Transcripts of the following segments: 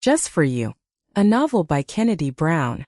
Just for You, a novel by Kennedy Brown.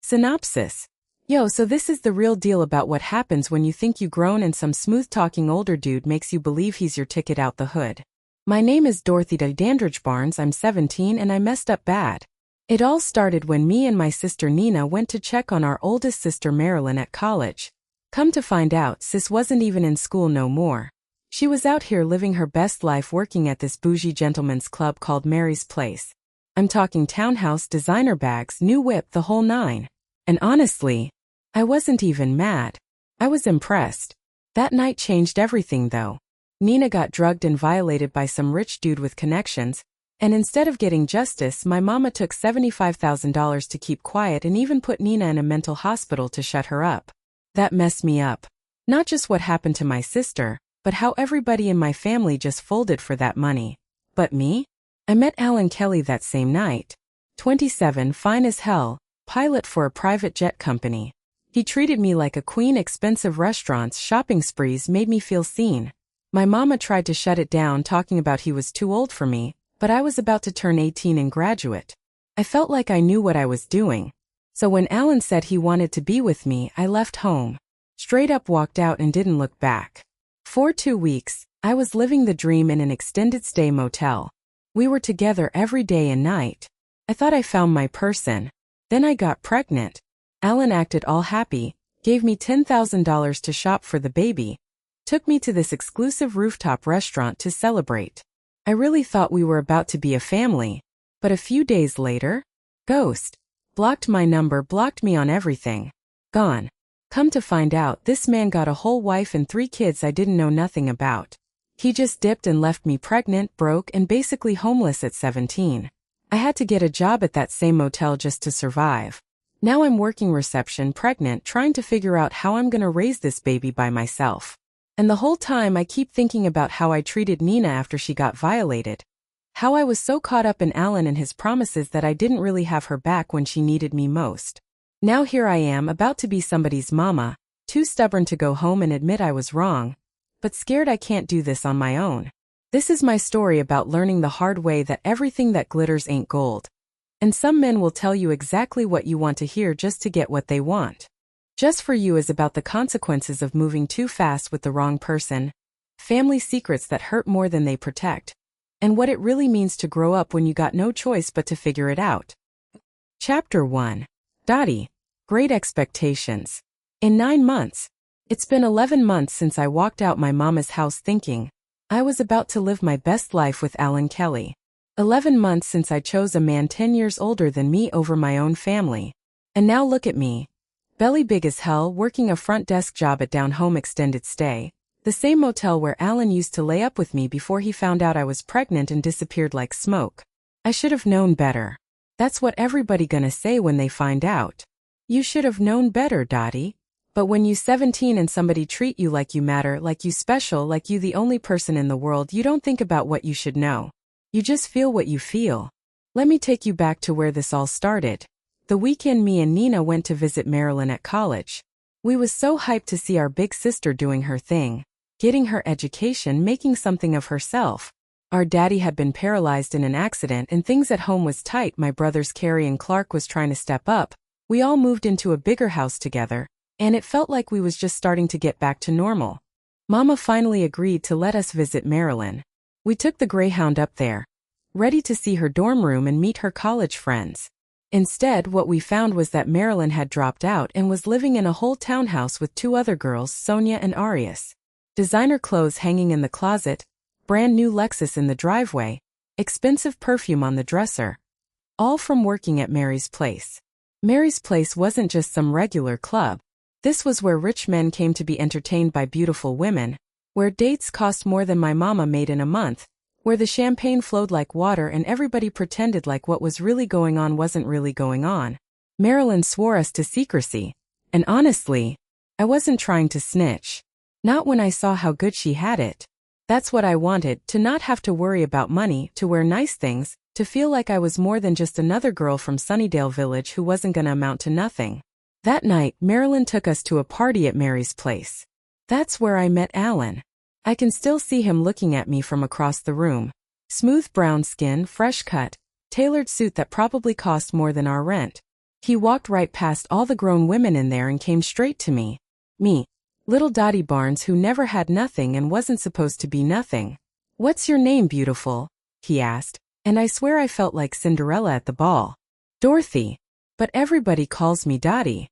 Synopsis. Yo, so this is the real deal about what happens when you think you grown and some smooth-talking older dude makes you believe he's your ticket out the hood. My name is Dorothy Dandridge Barnes, I'm 17 and I messed up bad. It all started when me and my sister Nina went to check on our oldest sister Marilyn at college. Come to find out, sis wasn't even in school no more. She was out here living her best life working at this bougie gentleman's club called Mary's Place. I'm talking townhouse, designer bags, new whip, the whole nine. And honestly, I wasn't even mad. I was impressed. That night changed everything though. Nina got drugged and violated by some rich dude with connections, and instead of getting justice, my mama took $75,000 to keep quiet and even put Nina in a mental hospital to shut her up. That messed me up. Not just what happened to my sister, but how everybody in my family just folded for that money. But me? I met Alan Kelly that same night. 27, fine as hell, pilot for a private jet company. He treated me like a queen. Expensive restaurants, shopping sprees made me feel seen. My mama tried to shut it down, talking about he was too old for me, but I was about to turn 18 and graduate. I felt like I knew what I was doing. So when Alan said he wanted to be with me, I left home. Straight up walked out and didn't look back. For 2 weeks, I was living the dream in an extended stay motel. We were together every day and night. I thought I found my person. Then I got pregnant. Alan acted all happy, gave me $10,000 to shop for the baby, took me to this exclusive rooftop restaurant to celebrate. I really thought we were about to be a family. But a few days later, ghost. Blocked my number, blocked me on everything. Gone. Come to find out, this man got a whole wife and 3 kids I didn't know nothing about. He just dipped and left me pregnant, broke, and basically homeless at 17. I had to get a job at that same motel just to survive. Now I'm working reception, pregnant, trying to figure out how I'm gonna raise this baby by myself. And the whole time I keep thinking about how I treated Nina after she got violated. How I was so caught up in Alan and his promises that I didn't really have her back when she needed me most. Now here I am, about to be somebody's mama, too stubborn to go home and admit I was wrong, but scared I can't do this on my own. This is my story about learning the hard way that everything that glitters ain't gold. And some men will tell you exactly what you want to hear just to get what they want. Just for You is about the consequences of moving too fast with the wrong person, family secrets that hurt more than they protect, and what it really means to grow up when you got no choice but to figure it out. Chapter 1. Dottie. Great Expectations. In 9 months. It's been 11 months since I walked out my mama's house thinking I was about to live my best life with Alan Kelly. 11 months since I chose a man 10 years older than me over my own family. And now look at me. Belly big as hell, working a front desk job at Down Home Extended Stay, the same motel where Alan used to lay up with me before he found out I was pregnant and disappeared like smoke. I should have known better. That's what everybody gonna say when they find out. You should have known better, Dottie. But when you 17 and somebody treat you like you matter, like you special, like you the only person in the world, you don't think about what you should know. You just feel what you feel. Let me take you back to where this all started. The weekend me and Nina went to visit Marilyn at college. We was so hyped to see our big sister doing her thing, getting her education, making something of herself. Our daddy had been paralyzed in an accident and things at home was tight. My brothers Carrie and Clark was trying to step up. We all moved into a bigger house together, and it felt like we was just starting to get back to normal. Mama finally agreed to let us visit Marilyn. We took the Greyhound up there, ready to see her dorm room and meet her college friends. Instead, what we found was that Marilyn had dropped out and was living in a whole townhouse with 2 other girls, Sonia and Arias. Designer clothes hanging in the closet, brand new Lexus in the driveway, expensive perfume on the dresser. All from working at Mary's Place. Mary's Place wasn't just some regular club. This was where rich men came to be entertained by beautiful women, where dates cost more than my mama made in a month, where the champagne flowed like water and everybody pretended like what was really going on wasn't really going on. Marilyn swore us to secrecy. And honestly, I wasn't trying to snitch. Not when I saw how good she had it. That's what I wanted, to not have to worry about money, to wear nice things, to feel like I was more than just another girl from Sunnydale Village who wasn't gonna amount to nothing. That night, Marilyn took us to a party at Mary's Place. That's where I met Alan. I can still see him looking at me from across the room. Smooth brown skin, fresh cut, Tailored suit that probably cost more than our rent. He walked right past all the grown women in there and came straight to me. Me. Little Dottie Barnes who never had nothing and wasn't supposed to be nothing. "What's your name, beautiful?" he asked, and I swear I felt like Cinderella at the ball. "Dorothy. But everybody calls me Dottie.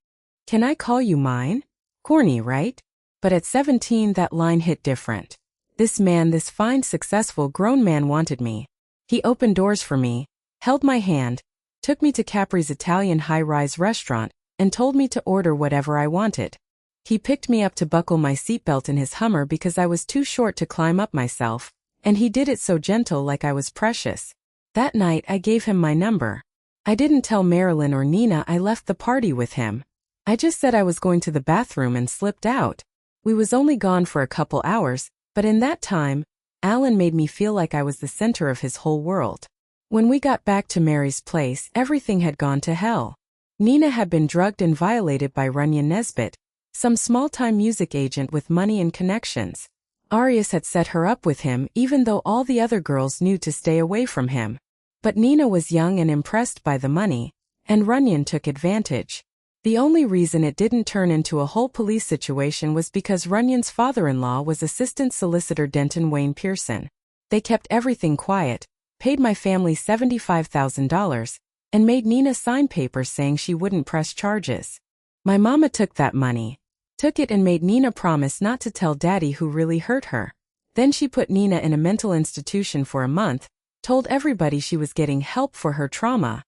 Can I call you mine?" Corny, right? But at 17 that line hit different. This man, this fine, successful, grown man wanted me. He opened doors for me, held my hand, took me to Capri's Italian high-rise restaurant, and told me to order whatever I wanted. He picked me up to buckle my seatbelt in his Hummer because I was too short to climb up myself, and he did it so gentle like I was precious. That night I gave him my number. I didn't tell Marilyn or Nina I left the party with him. I just said I was going to the bathroom and slipped out. We was only gone for a couple hours, but in that time, Alan made me feel like I was the center of his whole world. When we got back to Mary's place, everything had gone to hell. Nina had been drugged and violated by Runyon Nesbitt, some small-time music agent with money and connections. Arias had set her up with him even though all the other girls knew to stay away from him. But Nina was young and impressed by the money, and Runyon took advantage. The only reason it didn't turn into a whole police situation was because Runyon's father-in-law was Assistant Solicitor Denton Wayne Pearson. They kept everything quiet, paid my family $75,000, and made Nina sign papers saying she wouldn't press charges. My mama took that money, took it and made Nina promise not to tell Daddy who really hurt her. Then she put Nina in a mental institution for a month, told everybody she was getting help for her trauma.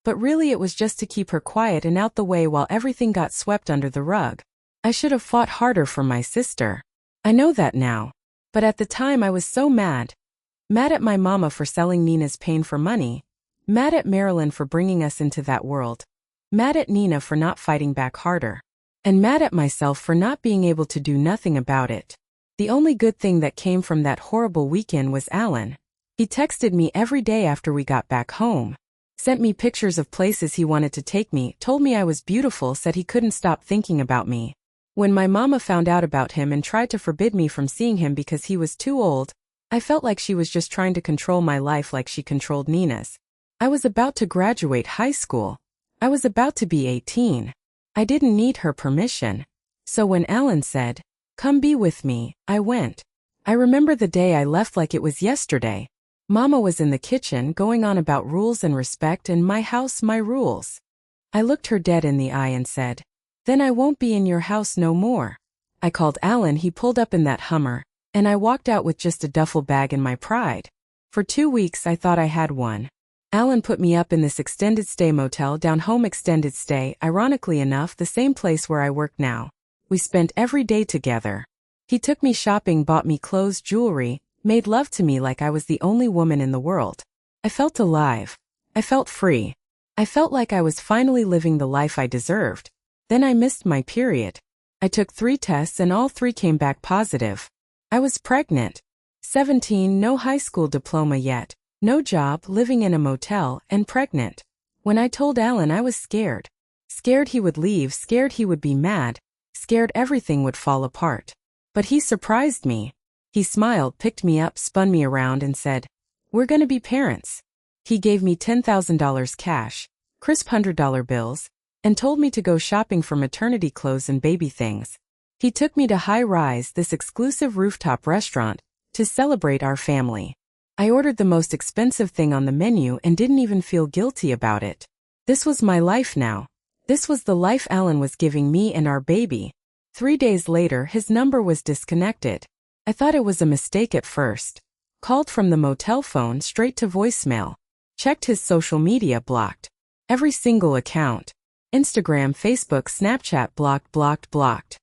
But really it was just to keep her quiet and out the way while everything got swept under the rug. I should have fought harder for my sister. I know that now. But at the time I was so mad. Mad at my mama for selling Nina's pain for money. Mad at Marilyn for bringing us into that world. Mad at Nina for not fighting back harder. And mad at myself for not being able to do nothing about it. The only good thing that came from that horrible weekend was Alan. He texted me every day after we got back home. Sent me pictures of places he wanted to take me, told me I was beautiful, said he couldn't stop thinking about me. When my mama found out about him and tried to forbid me from seeing him because he was too old, I felt like she was just trying to control my life like she controlled Nina's. I was about to graduate high school. I was about to be 18. I didn't need her permission. So when Alan said, "Come be with me," I went. I remember the day I left like it was yesterday. Mama was in the kitchen going on about rules and respect and my house, my rules. I looked her dead in the eye and said, "Then I won't be in your house no more." I called Alan, he pulled up in that Hummer, and I walked out with just a duffel bag and my pride. For 2 weeks I thought I had one. Alan put me up in this extended stay motel down home, extended stay, ironically enough the same place where I work now. We spent every day together. He took me shopping, bought me clothes, jewelry, made love to me like I was the only woman in the world. I felt alive. I felt free. I felt like I was finally living the life I deserved. Then I missed my period. I took 3 tests and all 3 came back positive. I was pregnant. 17, no high school diploma yet, no job, living in a motel, and pregnant. When I told Alan I was scared. Scared he would leave, scared he would be mad, scared everything would fall apart. But he surprised me. He smiled, picked me up, spun me around and said, "We're gonna be parents." He gave me $10,000 cash, crisp $100 bills, and told me to go shopping for maternity clothes and baby things. He took me to High Rise, this exclusive rooftop restaurant, to celebrate our family. I ordered the most expensive thing on the menu and didn't even feel guilty about it. This was my life now. This was the life Alan was giving me and our baby. 3 days later his number was disconnected. I thought it was a mistake at first. Called from the motel phone straight to voicemail. Checked his social media, blocked. Every single account. Instagram, Facebook, Snapchat, blocked.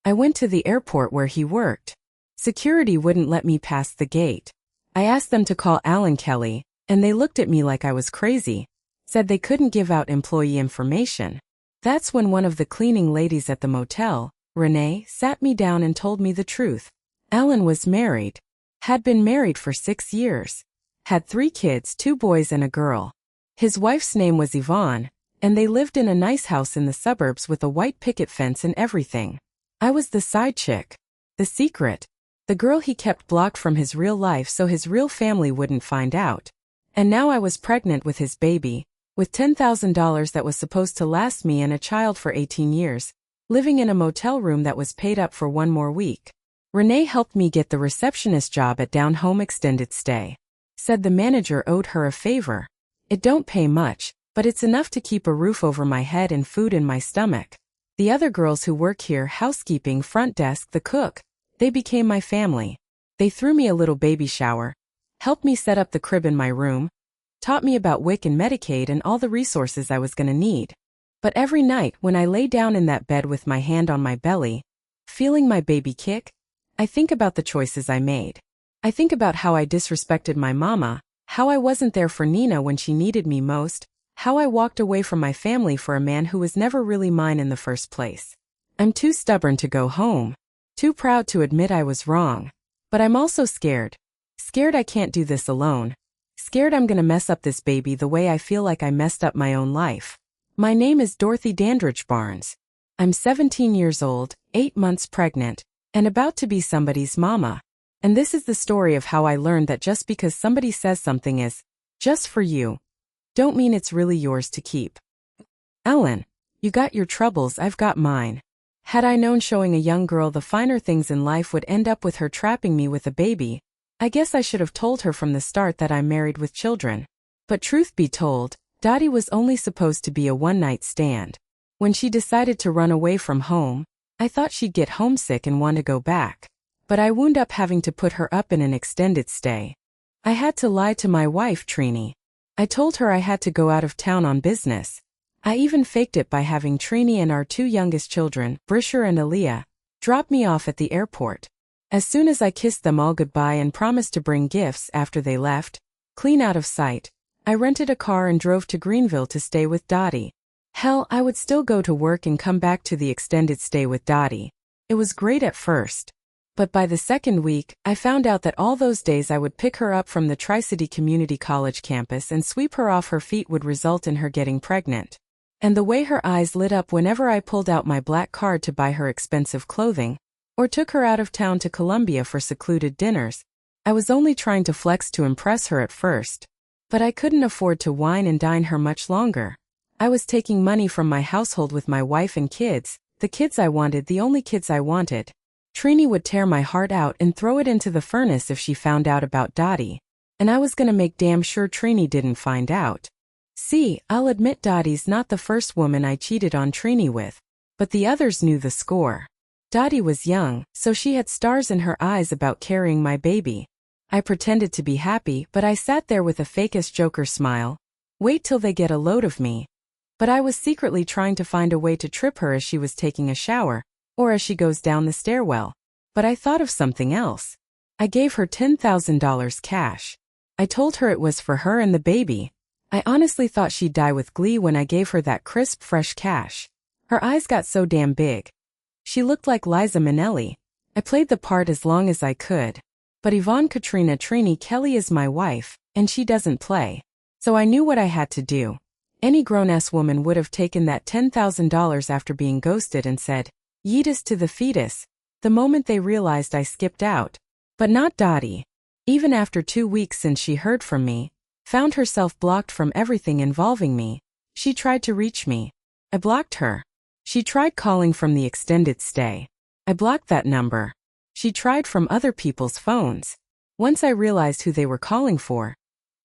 I went to the airport where he worked. Security wouldn't let me past the gate. I asked them to call Alan Kelly, and they looked at me like I was crazy. Said they couldn't give out employee information. That's when one of the cleaning ladies at the motel, Renee, sat me down and told me the truth. Alan was married. Had been married for 6 years. Had 3 kids, 2 boys and a girl. His wife's name was Yvonne, and they lived in a nice house in the suburbs with a white picket fence and everything. I was the side chick. The secret. The girl he kept blocked from his real life so his real family wouldn't find out. And now I was pregnant with his baby, with $10,000 that was supposed to last me and a child for 18 years, living in a motel room that was paid up for one more week. Renee helped me get the receptionist job at Down Home Extended Stay. Said the manager owed her a favor. It don't pay much, but it's enough to keep a roof over my head and food in my stomach. The other girls who work here, housekeeping, front desk, the cook, they became my family. They threw me a little baby shower, helped me set up the crib in my room, taught me about WIC and Medicaid and all the resources I was gonna need. But every night when I lay down in that bed with my hand on my belly, feeling my baby kick, I think about the choices I made. I think about how I disrespected my mama, how I wasn't there for Nina when she needed me most, how I walked away from my family for a man who was never really mine in the first place. I'm too stubborn to go home, too proud to admit I was wrong. But I'm also scared. Scared I can't do this alone. Scared I'm gonna mess up this baby the way I feel like I messed up my own life. My name is Dorothy Dandridge Barnes. I'm 17 years old, 8 months pregnant, and about to be somebody's mama. And this is the story of how I learned that just because somebody says something is just for you, don't mean it's really yours to keep. Ellen, you got your troubles, I've got mine. Had I known showing a young girl the finer things in life would end up with her trapping me with a baby, I guess I should have told her from the start that I'm married with children. But truth be told, Dottie was only supposed to be a one-night stand. When she decided to run away from home, I thought she'd get homesick and want to go back. But I wound up having to put her up in an extended stay. I had to lie to my wife, Trini. I told her I had to go out of town on business. I even faked it by having Trini and our 2 youngest children, Brisher and Aaliyah, drop me off at the airport. As soon as I kissed them all goodbye and promised to bring gifts after they left, clean out of sight, I rented a car and drove to Greenville to stay with Dottie. Hell, I would still go to work and come back to the extended stay with Dottie. It was great at first. But by the second week, I found out that all those days I would pick her up from the Tri-City Community College campus and sweep her off her feet would result in her getting pregnant. And the way her eyes lit up whenever I pulled out my black card to buy her expensive clothing, or took her out of town to Columbia for secluded dinners, I was only trying to flex to impress her at first. But I couldn't afford to wine and dine her much longer. I was taking money from my household with my wife and kids, the kids I wanted, the only kids I wanted. Trini would tear my heart out and throw it into the furnace if she found out about Dottie. And I was gonna make damn sure Trini didn't find out. See, I'll admit Dottie's not the first woman I cheated on Trini with, but the others knew the score. Dottie was young, so she had stars in her eyes about carrying my baby. I pretended to be happy, but I sat there with a fakest Joker smile. Wait till they get a load of me. But I was secretly trying to find a way to trip her as she was taking a shower, or as she goes down the stairwell. But I thought of something else. I gave her $10,000 cash. I told her it was for her and the baby. I honestly thought she'd die with glee when I gave her that crisp, fresh cash. Her eyes got so damn big. She looked like Liza Minnelli. I played the part as long as I could. But Yvonne Katrina Trini Kelly is my wife, and she doesn't play. So I knew what I had to do. Any grown-ass woman would have taken that $10,000 after being ghosted and said, "Yeetus to the fetus," the moment they realized I skipped out. But not Dottie. Even after 2 weeks since she heard from me, found herself blocked from everything involving me, she tried to reach me. I blocked her. She tried calling from the extended stay. I blocked that number. She tried from other people's phones. Once I realized who they were calling for,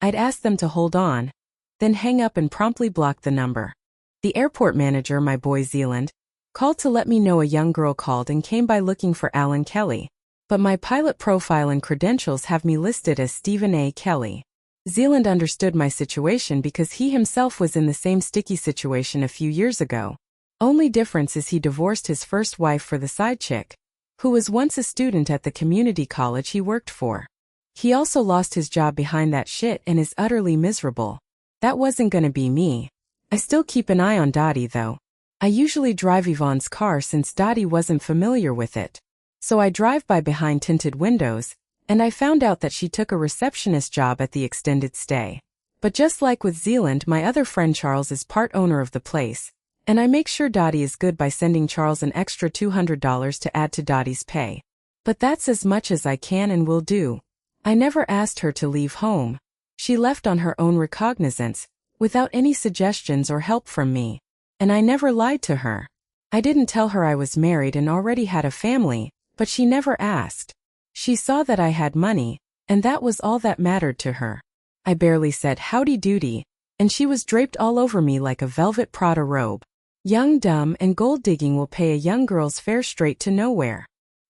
I'd ask them to hold on, then hang up and promptly block the number. The airport manager, my boy Zealand, called to let me know a young girl called and came by looking for Alan Kelly. But my pilot profile and credentials have me listed as Stephen A. Kelly. Zealand understood my situation because he himself was in the same sticky situation a few years ago. Only difference is he divorced his first wife for the side chick, who was once a student at the community college he worked for. He also lost his job behind that shit and is utterly miserable. That wasn't gonna be me. I still keep an eye on Dottie though. I usually drive Yvonne's car since Dottie wasn't familiar with it. So I drive by behind tinted windows, and I found out that she took a receptionist job at the extended stay. But just like with Zealand, my other friend Charles is part owner of the place, and I make sure Dottie is good by sending Charles an extra $200 to add to Dottie's pay. But that's as much as I can and will do. I never asked her to leave home. She left on her own recognizance, without any suggestions or help from me. And I never lied to her. I didn't tell her I was married and already had a family, but she never asked. She saw that I had money, and that was all that mattered to her. I barely said howdy doody, and she was draped all over me like a velvet Prada robe. Young, dumb, and gold digging will pay a young girl's fare straight to nowhere.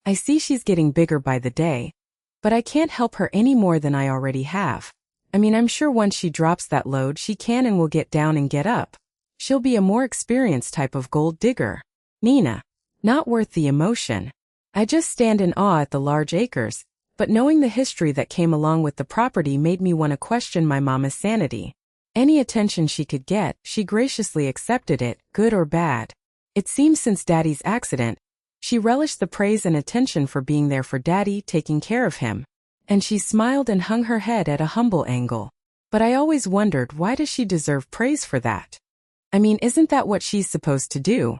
I see she's getting bigger by the day, but I can't help her any more than I already have. I mean, I'm sure once she drops that load she can and will get down and get up. She'll be a more experienced type of gold digger. Nina. Not worth the emotion. I just stand in awe at the large acres, but knowing the history that came along with the property made me want to question my mama's sanity. Any attention she could get, she graciously accepted it, good or bad. It seems since Daddy's accident, she relished the praise and attention for being there for Daddy, taking care of him. And she smiled and hung her head at a humble angle. But I always wondered, why does she deserve praise for that? I mean, isn't that what she's supposed to do?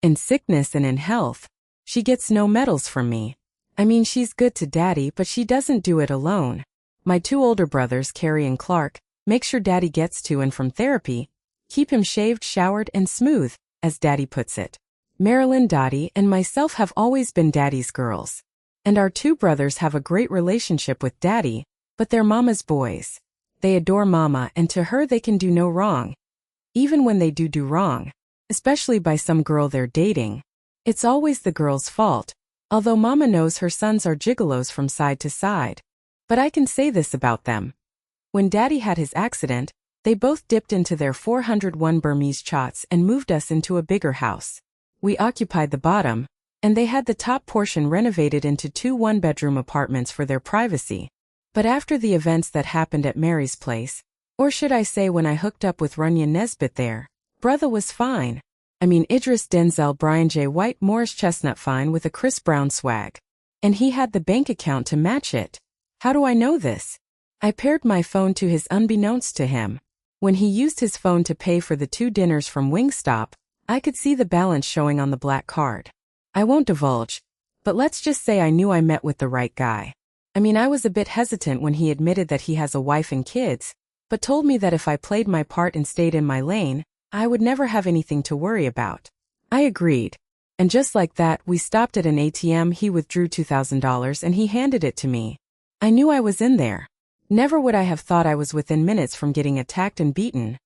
In sickness and in health. She gets no medals from me. I mean, she's good to Daddy, but she doesn't do it alone. My two older brothers, Carrie and Clark, make sure Daddy gets to and from therapy, keep him shaved, showered, and smooth, as Daddy puts it. Marilyn, Dottie, and myself have always been Daddy's girls. And our two brothers have a great relationship with Daddy, but they're Mama's boys. They adore Mama, and to her they can do no wrong. Even when they do wrong, especially by some girl they're dating, it's always the girl's fault, although Mama knows her sons are gigolos from side to side. But I can say this about them. When Daddy had his accident, they both dipped into their 401 Burmese chots and moved us into a bigger house. We occupied the bottom, and they had the top portion renovated into 2 one-bedroom apartments for their privacy. But after the events that happened at Mary's place, or should I say when I hooked up with Runyon Nesbitt there, brother was fine. I mean Idris Denzel Brian J. White Morris Chestnut fine with a Chris Brown swag. And he had the bank account to match it. How do I know this? I paired my phone to his unbeknownst to him. When he used his phone to pay for the 2 dinners from Wingstop, I could see the balance showing on the black card. I won't divulge, but let's just say I knew I met with the right guy. I mean, I was a bit hesitant when he admitted that he has a wife and kids, but told me that if I played my part and stayed in my lane, I would never have anything to worry about. I agreed. And just like that, we stopped at an ATM. He withdrew $2,000 and he handed it to me. I knew I was in there. Never would I have thought I was within minutes from getting attacked and beaten.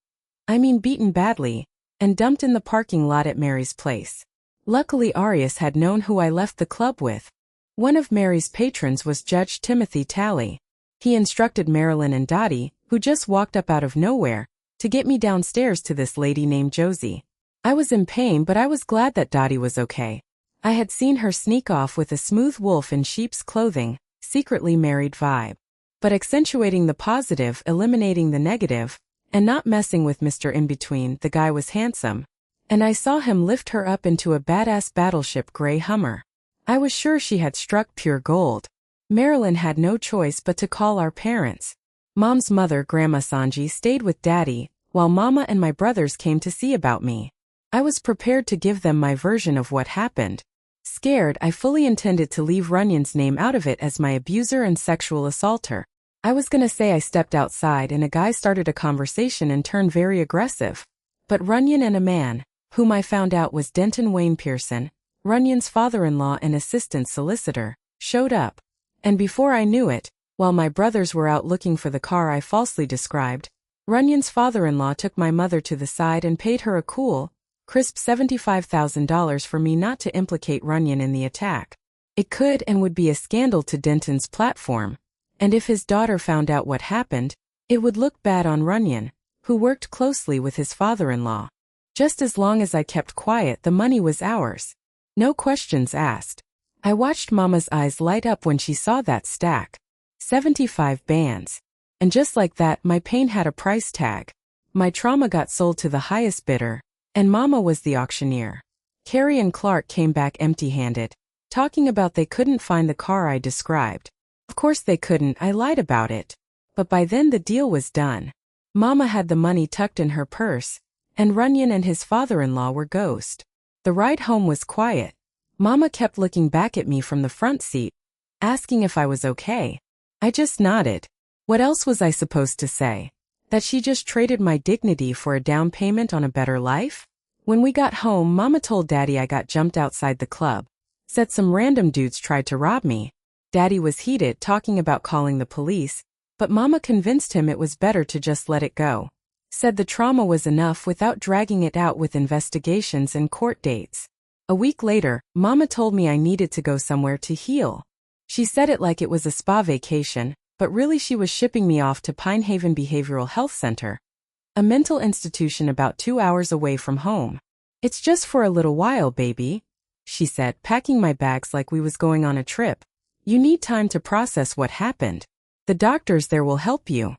I mean beaten badly, and dumped in the parking lot at Mary's place. Luckily Arias had known who I left the club with. One of Mary's patrons was Judge Timothy Talley. He instructed Marilyn and Dottie, who just walked up out of nowhere, to get me downstairs to this lady named Josie. I was in pain, but I was glad that Dottie was okay. I had seen her sneak off with a smooth wolf in sheep's clothing, secretly married vibe. But accentuating the positive, eliminating the negative, and not messing with Mr. In-Between, the guy was handsome. And I saw him lift her up into a badass battleship gray Hummer. I was sure she had struck pure gold. Marilyn had no choice but to call our parents. Mom's mother, Grandma Sanji, stayed with Daddy, while Mama and my brothers came to see about me. I was prepared to give them my version of what happened. Scared, I fully intended to leave Runyon's name out of it as my abuser and sexual assaulter. I was gonna say I stepped outside and a guy started a conversation and turned very aggressive. But Runyon and a man, whom I found out was Denton Wayne Pearson, Runyon's father-in-law and assistant solicitor, showed up. And before I knew it, while my brothers were out looking for the car I falsely described, Runyon's father-in-law took my mother to the side and paid her a cool, crisp $75,000 for me not to implicate Runyon in the attack. It could and would be a scandal to Denton's platform, and if his daughter found out what happened, it would look bad on Runyon, who worked closely with his father-in-law. Just as long as I kept quiet, the money was ours. No questions asked. I watched Mama's eyes light up when she saw that stack. 75 bands. And just like that, my pain had a price tag. My trauma got sold to the highest bidder, and Mama was the auctioneer. Carrie and Clark came back empty-handed, talking about they couldn't find the car I described. Of course they couldn't, I lied about it. But by then the deal was done. Mama had the money tucked in her purse, and Runyon and his father-in-law were ghost. The ride home was quiet. Mama kept looking back at me from the front seat, asking if I was okay. I just nodded. What else was I supposed to say? That she just traded my dignity for a down payment on a better life? When we got home, Mama told Daddy I got jumped outside the club. Said some random dudes tried to rob me. Daddy was heated, talking about calling the police, but Mama convinced him it was better to just let it go. Said the trauma was enough without dragging it out with investigations and court dates. A week later, Mama told me I needed to go somewhere to heal. She said it like it was a spa vacation, but really she was shipping me off to Pine Haven Behavioral Health Center, a mental institution about 2 hours away from home. It's just for a little while, baby, she said, packing my bags like we was going on a trip. You need time to process what happened. The doctors there will help you.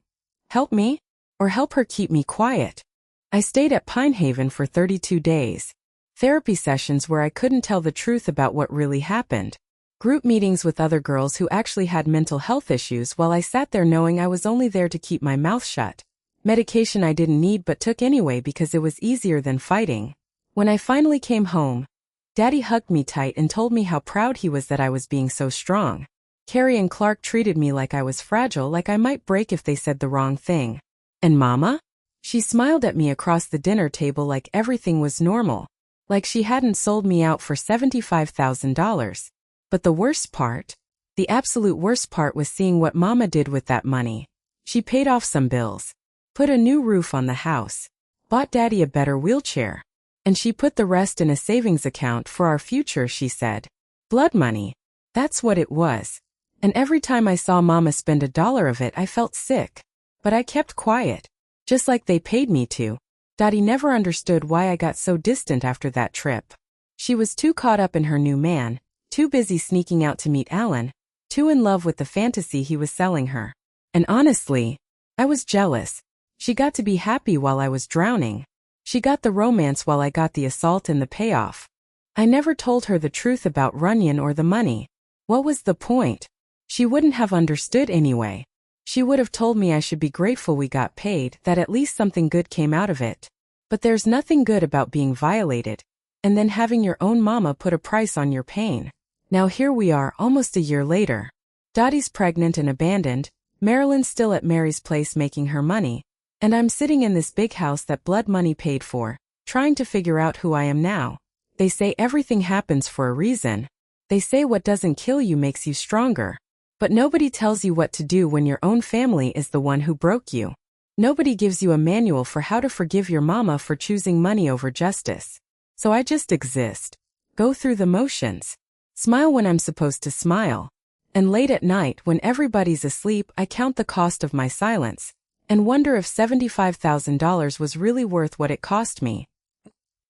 Help me? Or help her keep me quiet. I stayed at Pine Haven for 32 days. Therapy sessions where I couldn't tell the truth about what really happened. Group meetings with other girls who actually had mental health issues while I sat there knowing I was only there to keep my mouth shut. Medication I didn't need but took anyway because it was easier than fighting. When I finally came home, Daddy hugged me tight and told me how proud he was that I was being so strong. Carrie and Clark treated me like I was fragile, like I might break if they said the wrong thing. And Mama? She smiled at me across the dinner table like everything was normal, like she hadn't sold me out for $75,000. But the worst part, the absolute worst part was seeing what Mama did with that money. She paid off some bills, put a new roof on the house, bought Daddy a better wheelchair, and she put the rest in a savings account for our future, she said. Blood money. That's what it was. And every time I saw Mama spend $1 of it, I felt sick. But I kept quiet, just like they paid me to. Daddy never understood why I got so distant after that trip. She was too caught up in her new man, too busy sneaking out to meet Alan, too in love with the fantasy he was selling her. And honestly, I was jealous. She got to be happy while I was drowning. She got the romance while I got the assault and the payoff. I never told her the truth about Runyon or the money. What was the point? She wouldn't have understood anyway. She would have told me I should be grateful we got paid, that at least something good came out of it. But there's nothing good about being violated, and then having your own mama put a price on your pain. Now here we are, almost a year later. Dottie's pregnant and abandoned, Marilyn's still at Mary's place making her money, and I'm sitting in this big house that blood money paid for, trying to figure out who I am now. They say everything happens for a reason. They say what doesn't kill you makes you stronger. But nobody tells you what to do when your own family is the one who broke you. Nobody gives you a manual for how to forgive your mama for choosing money over justice. So I just exist. Go through the motions. Smile when I'm supposed to smile. And late at night, when everybody's asleep, I count the cost of my silence and wonder if $75,000 was really worth what it cost me.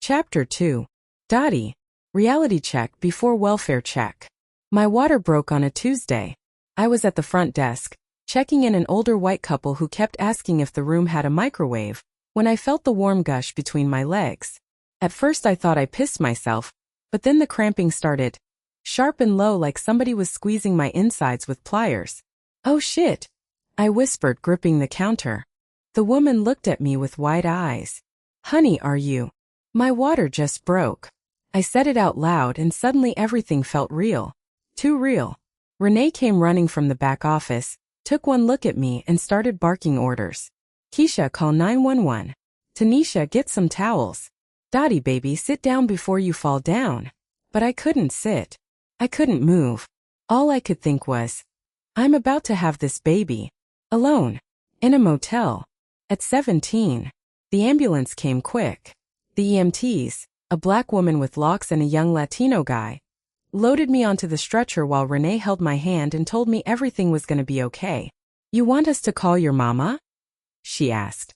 Chapter 2. Dottie. Reality check before welfare check. My water broke on a Tuesday. I was at the front desk, checking in an older white couple who kept asking if the room had a microwave, when I felt the warm gush between my legs. At first I thought I pissed myself, but then the cramping started, sharp and low like somebody was squeezing my insides with pliers. Oh shit, I whispered, gripping the counter. The woman looked at me with wide eyes. Honey, are you? My water just broke. I said it out loud and suddenly everything felt real. Too real. Renee came running from the back office, took one look at me and started barking orders. Keisha, call 911. Tanisha, get some towels. Dottie, baby, sit down before you fall down. But I couldn't sit. I couldn't move. All I could think was, I'm about to have this baby. Alone. In a motel. At 17. The ambulance came quick. The EMTs, a black woman with locks and a young Latino guy, loaded me onto the stretcher while Renee held my hand and told me everything was going to be okay. You want us to call your mama? She asked.